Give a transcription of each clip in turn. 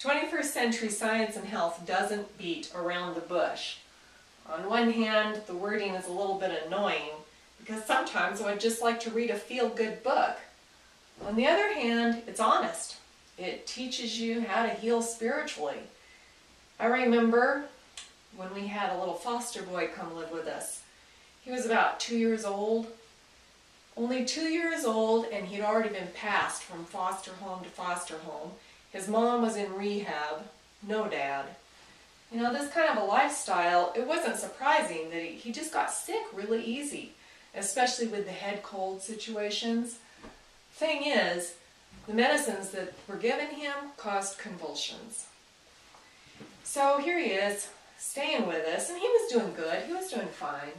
21st century science and health doesn't beat around the bush. On one hand, the wording is a little bit annoying because sometimes I would just like to read a feel-good book. On the other hand, it's honest. It teaches you how to heal spiritually. I remember when we had a little foster boy come live with us. He was about 2 years old. Only 2 years old, and he'd already been passed from foster home to foster home. His mom was in rehab, no dad. You know, this kind of a lifestyle, it wasn't surprising that he just got sick really easy, especially with the head cold situations. Thing is, the medicines that were given him caused convulsions. So here he is, staying with us, and he was doing good, he was doing fine.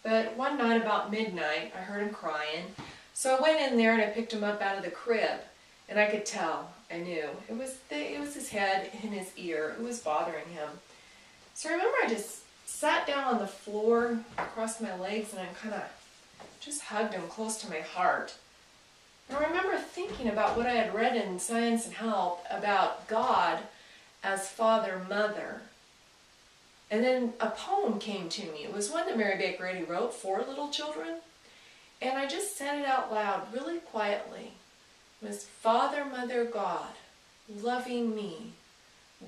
But one night about midnight, I heard him crying. So I went in there and I picked him up out of the crib. And I could tell, I knew. It was his head and his ear. It was bothering him. So I remember I just sat down on the floor, crossed my legs, and I kind of just hugged him close to my heart. And I remember thinking about what I had read in Science and Health about God as Father, Mother. And then a poem came to me. It was one that Mary Baker Eddy wrote for little children. And I just said it out loud, really quietly. It was, Father, Mother, God, loving me,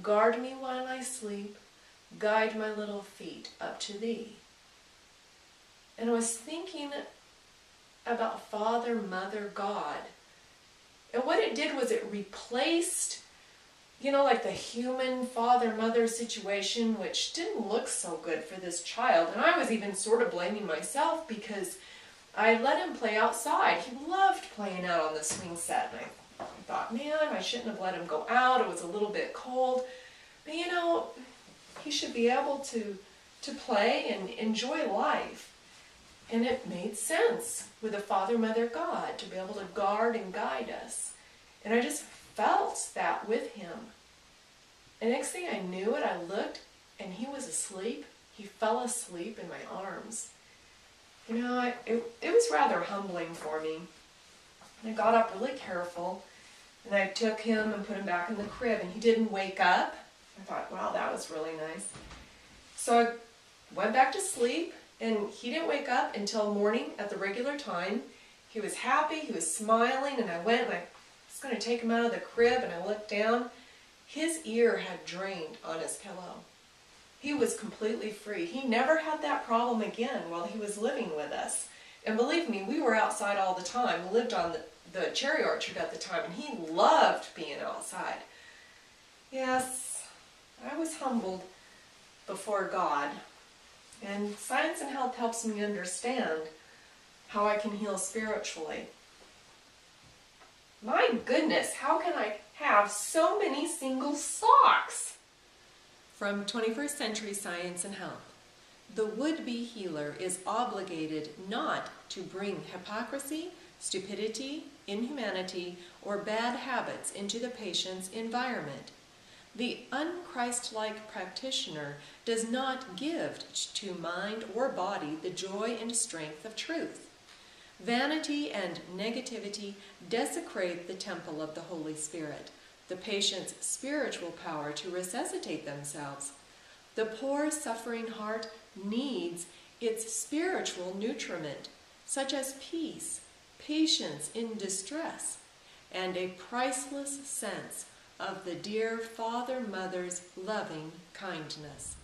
guard me while I sleep, guide my little feet up to thee. And I was thinking about Father, Mother, God. And what it did was it replaced, you know, like the human father-mother situation, which didn't look so good for this child. And I was even sort of blaming myself because I let him play outside. He loved playing out on the swing set. And I thought, man, I shouldn't have let him go out. It was a little bit cold. But you know, he should be able to play and enjoy life. And it made sense with a Father, Mother, God to be able to guard and guide us. And I just felt that with him. And next thing I knew it, I looked and he was asleep. He fell asleep in my arms. You know, it was rather humbling for me. And I got up really careful, and I took him and put him back in the crib, and he didn't wake up. I thought, wow, that was really nice. So I went back to sleep, and he didn't wake up until morning at the regular time. He was happy, he was smiling, and I went and I was going to take him out of the crib, and I looked down. His ear had drained on his pillow. He was completely free. He never had that problem again while he was living with us. And believe me, we were outside all the time. We lived on the cherry orchard at the time, and he loved being outside. Yes, I was humbled before God. And Science and Health helps me understand how I can heal spiritually. My goodness, how can I have so many single socks? From 21st Century Science and Health. The would-be healer is obligated not to bring hypocrisy, stupidity, inhumanity, or bad habits into the patient's environment. The unchristlike practitioner does not give to mind or body the joy and strength of truth. Vanity and negativity desecrate the temple of the Holy Spirit, the patient's spiritual power to resuscitate themselves. The poor, suffering heart needs its spiritual nutriment, such as peace, patience in distress, and a priceless sense of the dear Father Mother's loving kindness.